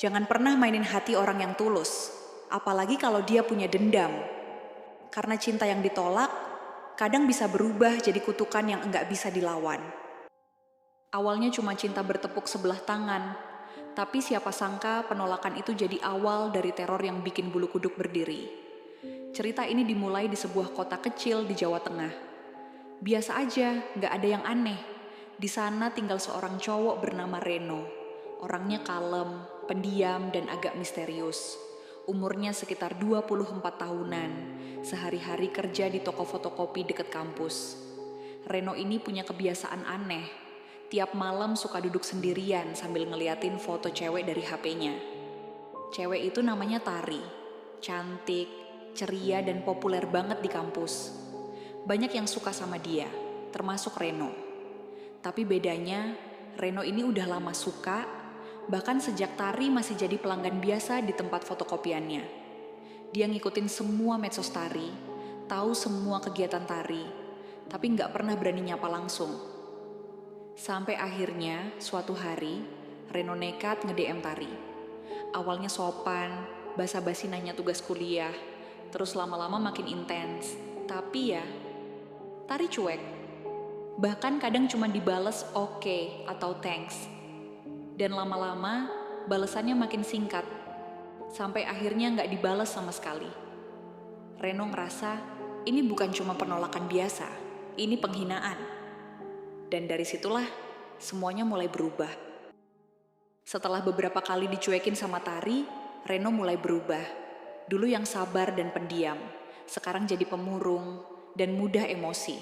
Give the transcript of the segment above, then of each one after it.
Jangan pernah mainin hati orang yang tulus, apalagi kalau dia punya dendam. Karena cinta yang ditolak, kadang bisa berubah jadi kutukan yang enggak bisa dilawan. Awalnya cuma cinta bertepuk sebelah tangan, tapi siapa sangka penolakan itu jadi awal dari teror yang bikin bulu kuduk berdiri. Cerita ini dimulai di sebuah kota kecil di Jawa Tengah. Biasa aja, nggak ada yang aneh. Di sana tinggal seorang cowok bernama Reno. Orangnya kalem, pendiam, dan agak misterius. Umurnya sekitar 24 tahunan, sehari-hari kerja di toko fotokopi dekat kampus. Reno ini punya kebiasaan aneh. Tiap malam suka duduk sendirian sambil ngeliatin foto cewek dari HP-nya. Cewek itu namanya Tari. Cantik, ceria, dan populer banget di kampus. Banyak yang suka sama dia, termasuk Reno. Tapi bedanya, Reno ini udah lama suka, bahkan sejak Tari masih jadi pelanggan biasa di tempat fotokopiannya. Dia ngikutin semua medsos Tari, tahu semua kegiatan Tari, tapi nggak pernah berani nyapa langsung. Sampai akhirnya, suatu hari, Reno nekat nge-DM Tari. Awalnya sopan, basa-basi nanya tugas kuliah, terus lama-lama makin intens. Tapi ya, Tari cuek. Bahkan kadang cuma dibales oke atau thanks. Dan lama-lama, balesannya makin singkat. Sampai akhirnya nggak dibales sama sekali. Reno ngerasa, ini bukan cuma penolakan biasa, ini penghinaan. Dan dari situlah, semuanya mulai berubah. Setelah beberapa kali dicuekin sama Tari, Reno mulai berubah. Dulu yang sabar dan pendiam, sekarang jadi pemurung dan mudah emosi.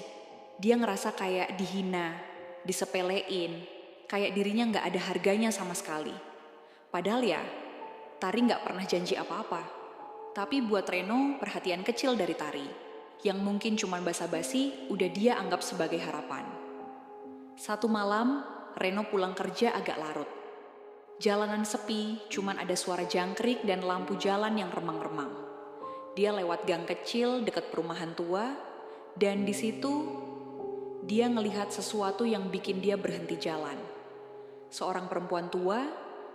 Dia ngerasa kayak dihina, disepelein, kayak dirinya nggak ada harganya sama sekali. Padahal ya, Tari nggak pernah janji apa-apa. Tapi buat Reno, perhatian kecil dari Tari, yang mungkin cuma basa-basi, udah dia anggap sebagai harapan. Satu malam, Reno pulang kerja agak larut. Jalanan sepi, cuman ada suara jangkrik dan lampu jalan yang remang-remang. Dia lewat gang kecil dekat perumahan tua, dan di situ dia ngelihat sesuatu yang bikin dia berhenti jalan. Seorang perempuan tua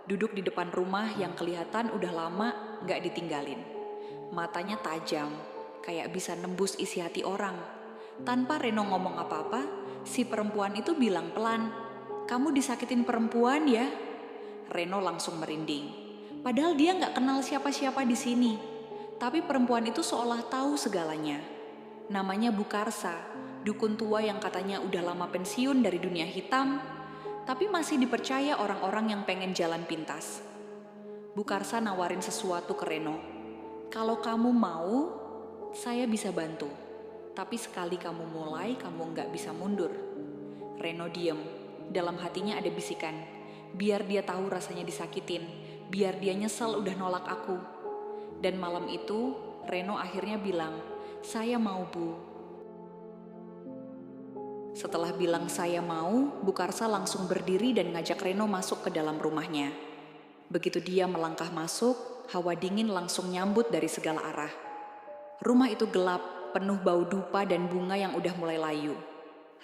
duduk di depan rumah yang kelihatan udah lama gak ditinggalin. Matanya tajam, kayak bisa nembus isi hati orang. Tanpa Reno ngomong apa-apa, si perempuan itu bilang pelan, "Kamu disakitin perempuan ya?" Reno langsung merinding. Padahal dia nggak kenal siapa-siapa di sini. Tapi perempuan itu seolah tahu segalanya. Namanya Bukarsa, dukun tua yang katanya udah lama pensiun dari dunia hitam, tapi masih dipercaya orang-orang yang pengen jalan pintas. Bukarsa nawarin sesuatu ke Reno. "Kalau kamu mau, saya bisa bantu. Tapi sekali kamu mulai, kamu nggak bisa mundur." Reno diem. Dalam hatinya ada bisikan, biar dia tahu rasanya disakitin, biar dia nyesel udah nolak aku. Dan malam itu, Reno akhirnya bilang, "Saya mau, Bu." Setelah bilang saya mau, Bukarsa langsung berdiri dan ngajak Reno masuk ke dalam rumahnya. Begitu dia melangkah masuk, hawa dingin langsung nyambut dari segala arah. Rumah itu gelap, penuh bau dupa dan bunga yang udah mulai layu.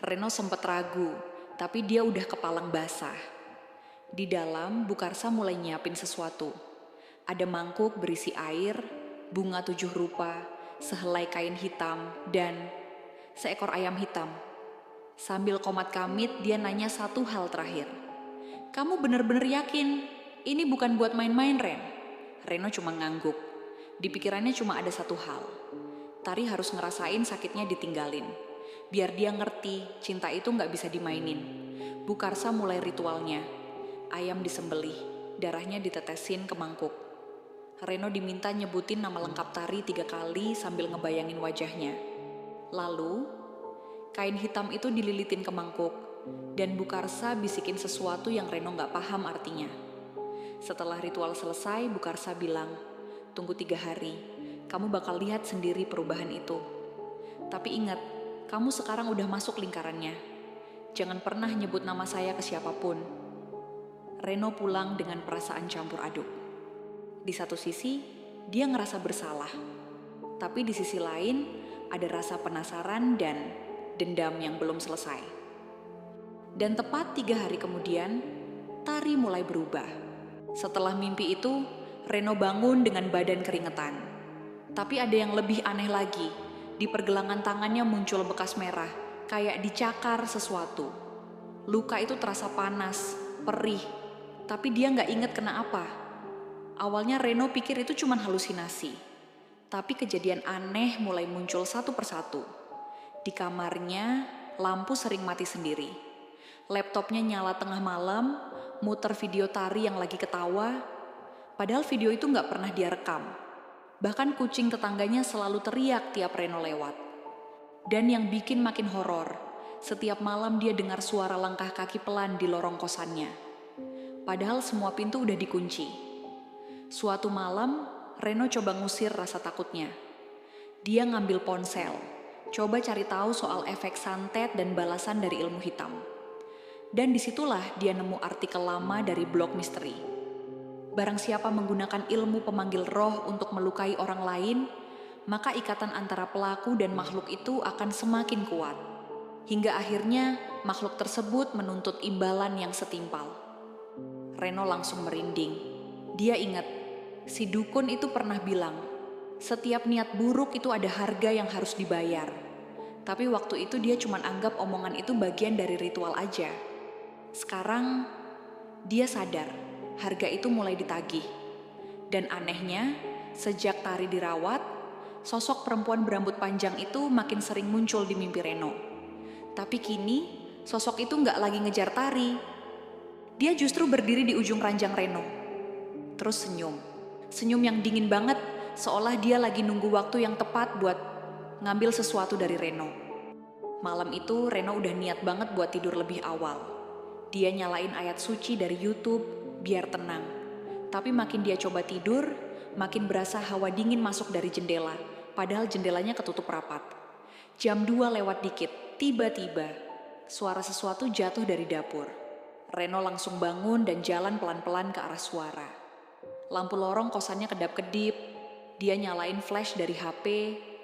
Reno sempat ragu, tapi dia udah kepalang basah. Di dalam, Bukarsa mulai nyiapin sesuatu. Ada mangkuk berisi air, bunga 7 rupa, sehelai kain hitam, dan seekor ayam hitam. Sambil komat kamit, dia nanya satu hal terakhir. "Kamu bener-bener yakin? Ini bukan buat main-main, Ren?" Reno cuma ngangguk. Di pikirannya cuma ada satu hal. Tari harus ngerasain sakitnya ditinggalin. Biar dia ngerti, cinta itu gak bisa dimainin. Bukarsa mulai ritualnya. Ayam disembelih, darahnya ditetesin ke mangkuk. Reno diminta nyebutin nama lengkap Tari 3 kali sambil ngebayangin wajahnya. Lalu, kain hitam itu dililitin ke mangkuk, dan Bukarsa bisikin sesuatu yang Reno gak paham artinya. Setelah ritual selesai, Bukarsa bilang, "Tunggu 3 hari, kamu bakal lihat sendiri perubahan itu. Tapi ingat, kamu sekarang udah masuk lingkarannya. Jangan pernah nyebut nama saya ke siapapun." Reno pulang dengan perasaan campur aduk. Di satu sisi, dia ngerasa bersalah. Tapi di sisi lain, ada rasa penasaran dan dendam yang belum selesai. Dan tepat 3 hari kemudian, Tari mulai berubah. Setelah mimpi itu, Reno bangun dengan badan keringetan. Tapi ada yang lebih aneh lagi. Di pergelangan tangannya muncul bekas merah, kayak dicakar sesuatu. Luka itu terasa panas, perih, tapi dia nggak inget kena apa. Awalnya Reno pikir itu cuma halusinasi. Tapi kejadian aneh mulai muncul satu persatu. Di kamarnya, lampu sering mati sendiri. Laptopnya nyala tengah malam, muter video tari yang lagi ketawa. Padahal video itu nggak pernah dia rekam. Bahkan kucing tetangganya selalu teriak tiap Reno lewat. Dan yang bikin makin horor, setiap malam dia dengar suara langkah kaki pelan di lorong kosannya. Padahal semua pintu udah dikunci. Suatu malam, Reno coba ngusir rasa takutnya. Dia ngambil ponsel, coba cari tahu soal efek santet dan balasan dari ilmu hitam. Dan disitulah dia nemu artikel lama dari blog misteri. Barang siapa menggunakan ilmu pemanggil roh untuk melukai orang lain, maka ikatan antara pelaku dan makhluk itu akan semakin kuat. Hingga akhirnya makhluk tersebut menuntut imbalan yang setimpal. Reno langsung merinding. Dia ingat, si dukun itu pernah bilang, setiap niat buruk itu ada harga yang harus dibayar. Tapi waktu itu dia cuma anggap omongan itu bagian dari ritual aja. Sekarang, dia sadar, harga itu mulai ditagih. Dan anehnya, sejak tari dirawat, sosok perempuan berambut panjang itu makin sering muncul di mimpi Reno. Tapi kini, sosok itu nggak lagi ngejar tari. Dia justru berdiri di ujung ranjang Reno. Terus senyum. Senyum yang dingin banget, seolah dia lagi nunggu waktu yang tepat buat ngambil sesuatu dari Reno. Malam itu, Reno udah niat banget buat tidur lebih awal. Dia nyalain ayat suci dari YouTube, biar tenang. Tapi makin dia coba tidur, makin berasa hawa dingin masuk dari jendela, padahal jendelanya ketutup rapat. Jam 2 lewat dikit, tiba-tiba, suara sesuatu jatuh dari dapur. Reno langsung bangun dan jalan pelan-pelan ke arah suara. Lampu lorong kosannya kedap-kedip, dia nyalain flash dari HP,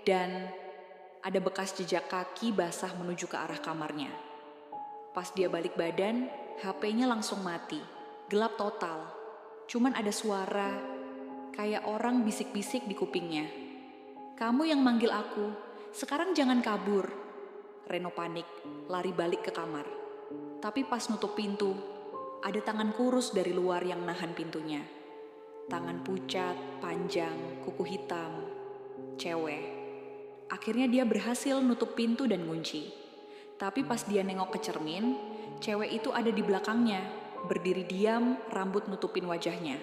dan ada bekas jejak kaki basah menuju ke arah kamarnya. Pas dia balik badan, HP-nya langsung mati. Gelap total, cuman ada suara, kayak orang bisik-bisik di kupingnya. "Kamu yang manggil aku, sekarang jangan kabur." Reno panik, lari balik ke kamar. Tapi pas nutup pintu, ada tangan kurus dari luar yang nahan pintunya. Tangan pucat, panjang, kuku hitam, cewek. Akhirnya dia berhasil nutup pintu dan ngunci. Tapi pas dia nengok ke cermin, cewek itu ada di belakangnya. Berdiri diam, rambut nutupin wajahnya.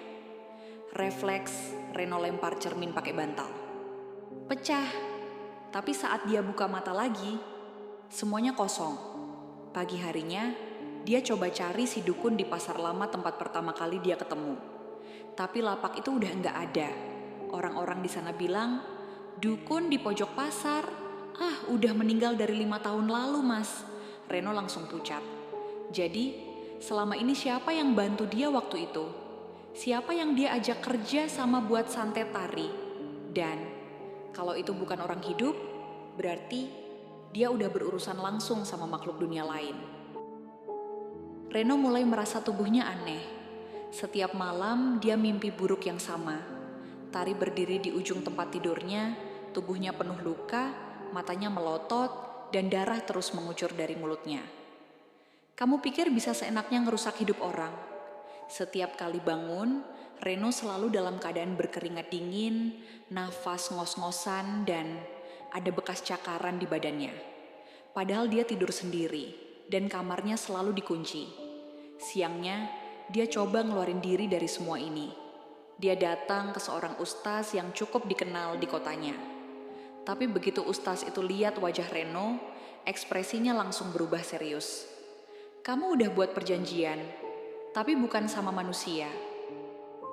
Refleks, Reno lempar cermin pakai bantal. Pecah. Tapi saat dia buka mata lagi, semuanya kosong. Pagi harinya, dia coba cari si dukun di pasar lama tempat pertama kali dia ketemu. Tapi lapak itu udah nggak ada. Orang-orang di sana bilang, dukun di pojok pasar. Ah, udah meninggal dari 5 tahun lalu, Mas. Reno langsung pucat. Jadi, selama ini siapa yang bantu dia waktu itu? Siapa yang dia ajak kerja sama buat santet tari? Dan kalau itu bukan orang hidup, berarti dia udah berurusan langsung sama makhluk dunia lain. Reno mulai merasa tubuhnya aneh. Setiap malam dia mimpi buruk yang sama. Tari berdiri di ujung tempat tidurnya, tubuhnya penuh luka, matanya melotot, dan darah terus mengucur dari mulutnya. Kamu pikir bisa seenaknya ngerusak hidup orang? Setiap kali bangun, Reno selalu dalam keadaan berkeringat dingin, nafas ngos-ngosan, dan ada bekas cakaran di badannya. Padahal dia tidur sendiri, dan kamarnya selalu dikunci. Siangnya, dia coba ngeluarin diri dari semua ini. Dia datang ke seorang ustaz yang cukup dikenal di kotanya. Tapi begitu ustaz itu lihat wajah Reno, ekspresinya langsung berubah serius. Kamu udah buat perjanjian, tapi bukan sama manusia.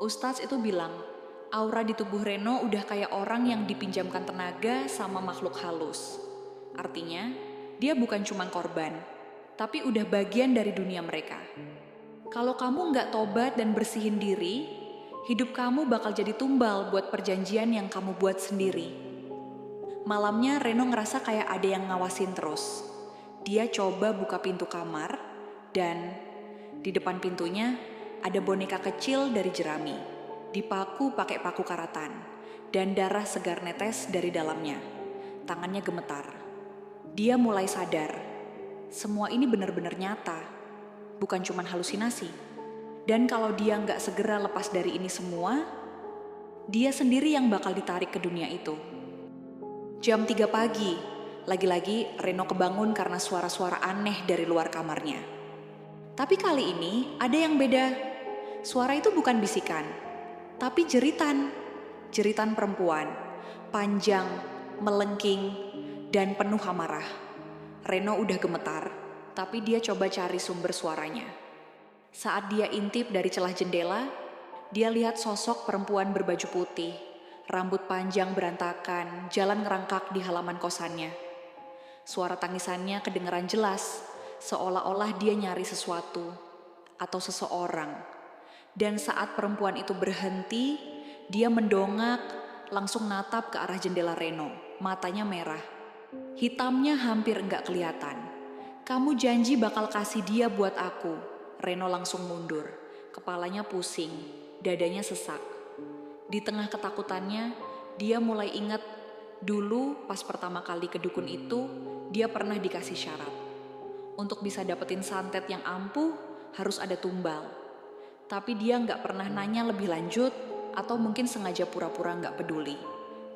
Ustaz itu bilang, aura di tubuh Reno udah kayak orang yang dipinjamkan tenaga sama makhluk halus. Artinya, dia bukan cuma korban, tapi udah bagian dari dunia mereka. Kalau kamu nggak tobat dan bersihin diri, hidup kamu bakal jadi tumbal buat perjanjian yang kamu buat sendiri. Malamnya Reno ngerasa kayak ada yang ngawasin terus. Dia coba buka pintu kamar, dan di depan pintunya Ada boneka kecil dari jerami, dipaku pakai paku karatan, dan darah segar netes dari dalamnya. Tangannya gemetar. Dia mulai sadar, semua ini benar-benar nyata, bukan cuma halusinasi. Dan kalau dia nggak segera lepas dari ini semua, dia sendiri yang bakal ditarik ke dunia itu. Jam 3 pagi, lagi-lagi Reno kebangun karena suara-suara aneh dari luar kamarnya. Tapi kali ini ada yang beda. Suara itu bukan bisikan, tapi jeritan. Jeritan perempuan, panjang, melengking, dan penuh amarah. Reno udah gemetar, tapi dia coba cari sumber suaranya. Saat dia intip dari celah jendela, dia lihat sosok perempuan berbaju putih, rambut panjang berantakan, jalan ngerangkak di halaman kosannya. Suara tangisannya kedengeran jelas, seolah-olah dia nyari sesuatu atau seseorang. Dan saat perempuan itu berhenti, dia mendongak, langsung natap ke arah jendela Reno, matanya merah. Hitamnya hampir enggak kelihatan. "Kamu janji bakal kasih dia buat aku." Reno langsung mundur, kepalanya pusing, dadanya sesak. Di tengah ketakutannya, dia mulai ingat dulu pas pertama kali ke dukun itu, dia pernah dikasih syarat. Untuk bisa dapetin santet yang ampuh, harus ada tumbal. Tapi dia nggak pernah nanya lebih lanjut, atau mungkin sengaja pura-pura nggak peduli.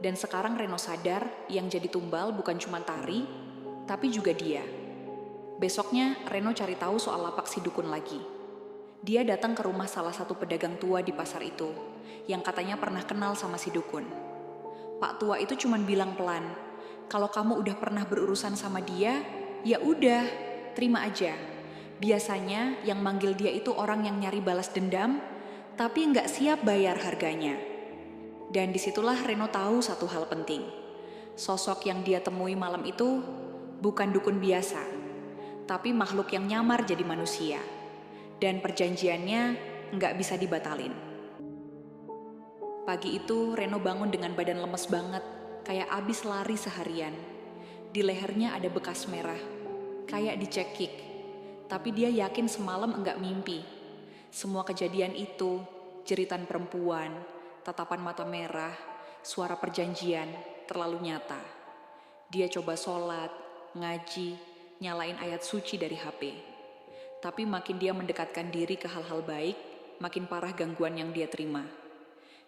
Dan sekarang Reno sadar yang jadi tumbal bukan cuma tari, tapi juga dia. Besoknya Reno cari tahu soal lapak si dukun lagi. Dia datang ke rumah salah satu pedagang tua di pasar itu, yang katanya pernah kenal sama si dukun. Pak tua itu cuma bilang pelan, "Kalau kamu udah pernah berurusan sama dia, ya udah, terima aja." Biasanya yang manggil dia itu orang yang nyari balas dendam, tapi nggak siap bayar harganya. Dan disitulah Reno tahu satu hal penting. Sosok yang dia temui malam itu bukan dukun biasa, tapi makhluk yang nyamar jadi manusia. Dan perjanjiannya nggak bisa dibatalin. Pagi itu Reno bangun dengan badan lemes banget, kayak abis lari seharian. Di lehernya ada bekas merah, kayak dicekik. Tapi dia yakin semalam enggak mimpi. Semua kejadian itu, jeritan perempuan, tatapan mata merah, suara perjanjian, terlalu nyata. Dia coba sholat, ngaji, nyalain ayat suci dari HP. Tapi makin dia mendekatkan diri ke hal-hal baik, makin parah gangguan yang dia terima.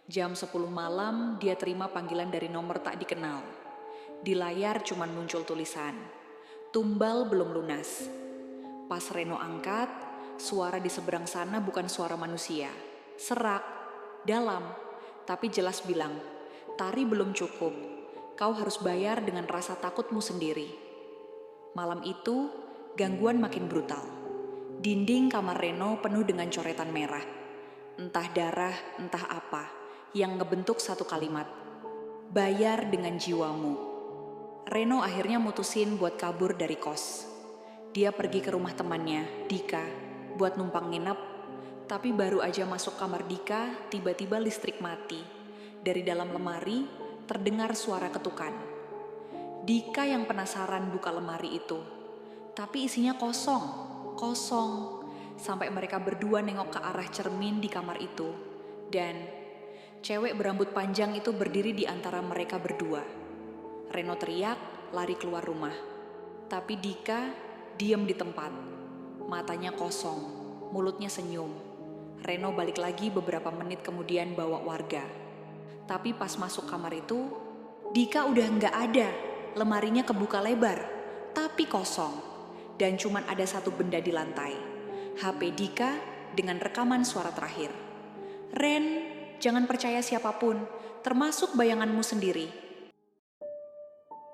Jam 10 malam, dia terima panggilan dari nomor tak dikenal. Di layar cuma muncul tulisan, "Tumbal belum lunas." Pas Reno angkat, suara di seberang sana bukan suara manusia. Serak, dalam, tapi jelas bilang, "Tari belum cukup, kau harus bayar dengan rasa takutmu sendiri." Malam itu, gangguan makin brutal. Dinding kamar Reno penuh dengan coretan merah. Entah darah, entah apa, yang ngebentuk satu kalimat, "Bayar dengan jiwamu." Reno akhirnya mutusin buat kabur dari kos. Dia pergi ke rumah temannya, Dika, buat numpang nginep, tapi baru aja masuk kamar Dika, tiba-tiba listrik mati. Dari dalam lemari, terdengar suara ketukan. Dika yang penasaran buka lemari itu, tapi isinya kosong, kosong. Sampai mereka berdua nengok ke arah cermin di kamar itu, dan cewek berambut panjang itu berdiri di antara mereka berdua. Reno teriak, lari keluar rumah. Tapi Dika diam di tempat, matanya kosong, mulutnya senyum. Reno balik lagi beberapa menit kemudian bawa warga. Tapi pas masuk kamar itu, Dika udah nggak ada. Lemarinya kebuka lebar, tapi kosong. Dan cuman ada satu benda di lantai, HP Dika dengan rekaman suara terakhir. "Ren, jangan percaya siapapun, termasuk bayanganmu sendiri."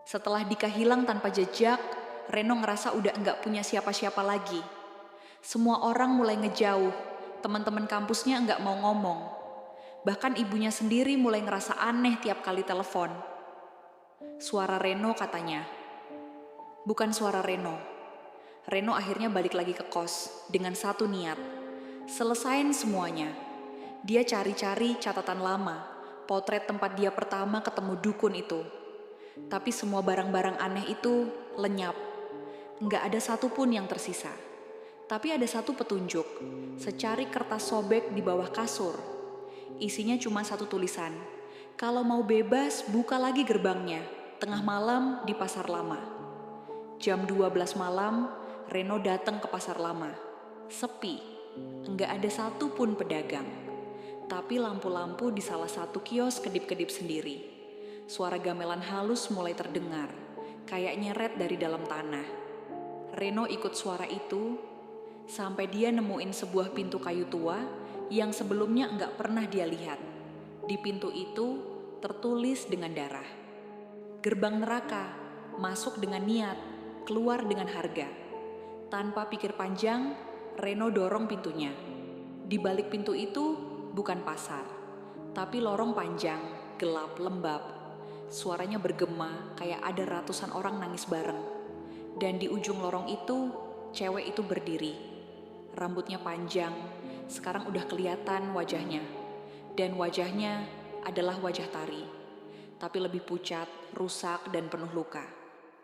Setelah Dika hilang tanpa jejak, Reno ngerasa udah enggak punya siapa-siapa lagi. Semua orang mulai ngejauh, teman-teman kampusnya enggak mau ngomong. Bahkan ibunya sendiri mulai ngerasa aneh tiap kali telepon. Suara Reno katanya. Bukan suara Reno. Reno akhirnya balik lagi ke kos dengan satu niat. Selesain semuanya. Dia cari-cari catatan lama, potret tempat dia pertama ketemu dukun itu. Tapi semua barang-barang aneh itu lenyap. Nggak ada satupun yang tersisa. Tapi ada satu petunjuk, secari kertas sobek di bawah kasur. Isinya cuma satu tulisan, kalau mau bebas buka lagi gerbangnya, tengah malam di pasar lama. Jam 12 malam, Reno datang ke pasar lama. Sepi, enggak ada satu pun pedagang. Tapi lampu-lampu di salah satu kios kedip-kedip sendiri. Suara gamelan halus mulai terdengar, kayak nyeret dari dalam tanah. Reno ikut suara itu, sampai dia nemuin sebuah pintu kayu tua yang sebelumnya enggak pernah dia lihat. Di pintu itu tertulis dengan darah. Gerbang neraka, masuk dengan niat, keluar dengan harga. Tanpa pikir panjang, Reno dorong pintunya. Di balik pintu itu bukan pasar, tapi lorong panjang, gelap, lembab. Suaranya bergema kayak ada ratusan orang nangis bareng. Dan di ujung lorong itu, cewek itu berdiri. Rambutnya panjang, sekarang udah kelihatan wajahnya. Dan wajahnya adalah wajah Tari, tapi lebih pucat, rusak, dan penuh luka.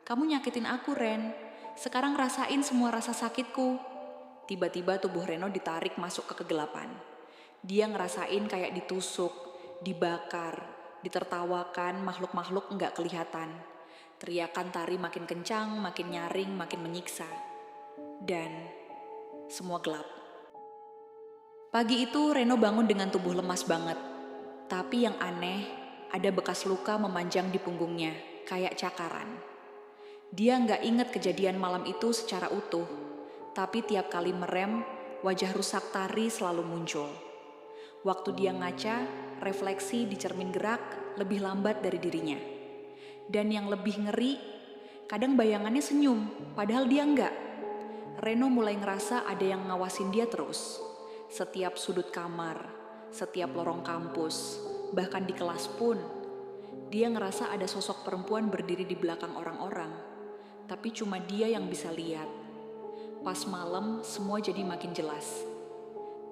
Kamu nyakitin aku, Ren. Sekarang rasain semua rasa sakitku. Tiba-tiba tubuh Reno ditarik masuk ke kegelapan. Dia ngerasain kayak ditusuk, dibakar, ditertawakan makhluk-makhluk enggak kelihatan. Teriakan Tari makin kencang, makin nyaring, makin menyiksa. Dan semua gelap. Pagi itu Reno bangun dengan tubuh lemas banget. Tapi yang aneh, ada bekas luka memanjang di punggungnya, kayak cakaran. Dia nggak inget kejadian malam itu secara utuh, tapi tiap kali merem, wajah rusak Tari selalu muncul. Waktu dia ngaca, refleksi di cermin gerak lebih lambat dari dirinya. Dan yang lebih ngeri, kadang bayangannya senyum, padahal dia enggak. Reno mulai ngerasa ada yang ngawasin dia terus. Setiap sudut kamar, setiap lorong kampus, bahkan di kelas pun. Dia ngerasa ada sosok perempuan berdiri di belakang orang-orang. Tapi cuma dia yang bisa lihat. Pas malam, semua jadi makin jelas.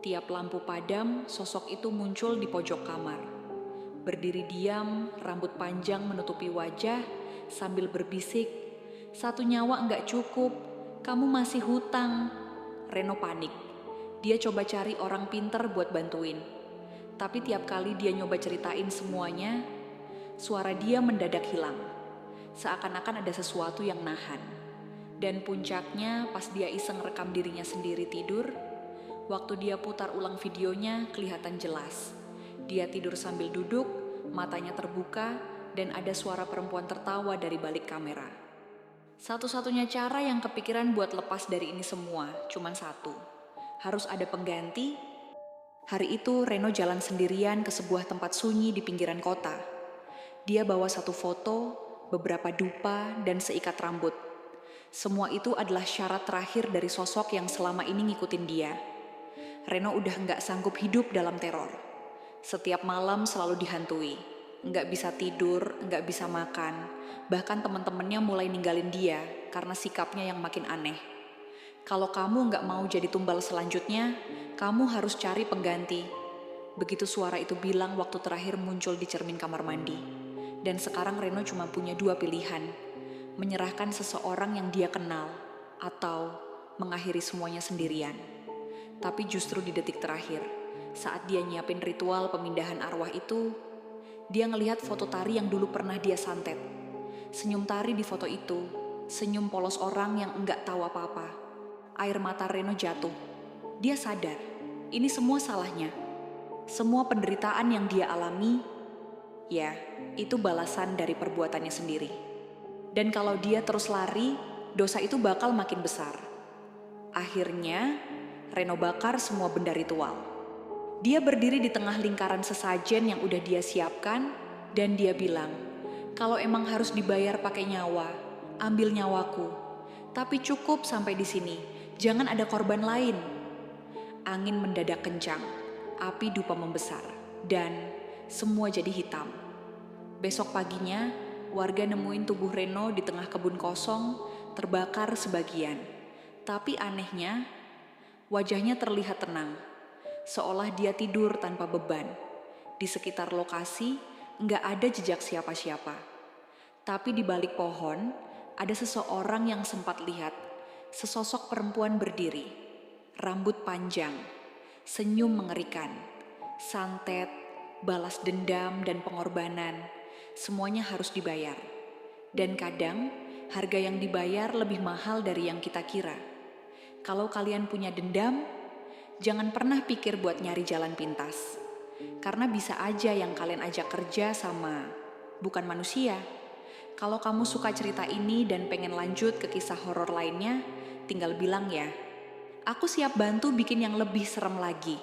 Tiap lampu padam, sosok itu muncul di pojok kamar. Berdiri diam, rambut panjang menutupi wajah, sambil berbisik, "Satu nyawa enggak cukup, kamu masih hutang." Reno panik. Dia coba cari orang pinter buat bantuin. Tapi tiap kali dia nyoba ceritain semuanya, suara dia mendadak hilang. Seakan-akan ada sesuatu yang nahan. Dan puncaknya pas dia iseng rekam dirinya sendiri tidur, waktu dia putar ulang videonya kelihatan jelas. Dia tidur sambil duduk, matanya terbuka, dan ada suara perempuan tertawa dari balik kamera. Satu-satunya cara yang kepikiran buat lepas dari ini semua cuman satu. Harus ada pengganti. Hari itu Reno jalan sendirian ke sebuah tempat sunyi di pinggiran kota. Dia bawa satu foto, beberapa dupa, dan seikat rambut. Semua itu adalah syarat terakhir dari sosok yang selama ini ngikutin dia. Reno udah nggak sanggup hidup dalam teror. Setiap malam selalu dihantui. Nggak bisa tidur, nggak bisa makan. Bahkan teman-temannya mulai ninggalin dia karena sikapnya yang makin aneh. Kalau kamu nggak mau jadi tumbal selanjutnya, kamu harus cari pengganti. Begitu suara itu bilang waktu terakhir muncul di cermin kamar mandi. Dan sekarang Reno cuma punya dua pilihan. Menyerahkan seseorang yang dia kenal, atau mengakhiri semuanya sendirian. Tapi justru di detik terakhir, saat dia nyiapin ritual pemindahan arwah itu, dia ngelihat foto Tari yang dulu pernah dia santet. Senyum Tari di foto itu, senyum polos orang yang enggak tahu apa-apa. Air mata Reno jatuh. Dia sadar, ini semua salahnya. Semua penderitaan yang dia alami, ya, itu balasan dari perbuatannya sendiri. Dan kalau dia terus lari, dosa itu bakal makin besar. Akhirnya, Reno bakar semua benda ritual. Dia berdiri di tengah lingkaran sesajen yang udah dia siapkan, dan dia bilang, "Kalau emang harus dibayar pakai nyawa, ambil nyawaku. Tapi cukup sampai di sini, jangan ada korban lain." Angin mendadak kencang, api dupa membesar, dan semua jadi hitam. Besok paginya, warga nemuin tubuh Reno di tengah kebun kosong, terbakar sebagian. Tapi anehnya, wajahnya terlihat tenang, seolah dia tidur tanpa beban. Di sekitar lokasi, nggak ada jejak siapa-siapa. Tapi di balik pohon, ada seseorang yang sempat lihat, sesosok perempuan berdiri. rambut panjang, senyum mengerikan, santet, balas dendam dan pengorbanan, semuanya harus dibayar. Dan kadang, harga yang dibayar lebih mahal dari yang kita kira. Kalau kalian punya dendam, jangan pernah pikir buat nyari jalan pintas. Karena bisa aja yang kalian ajak kerja sama bukan manusia. Kalau kamu suka cerita ini dan pengen lanjut ke kisah horor lainnya, tinggal bilang ya. Aku siap bantu bikin yang lebih serem lagi.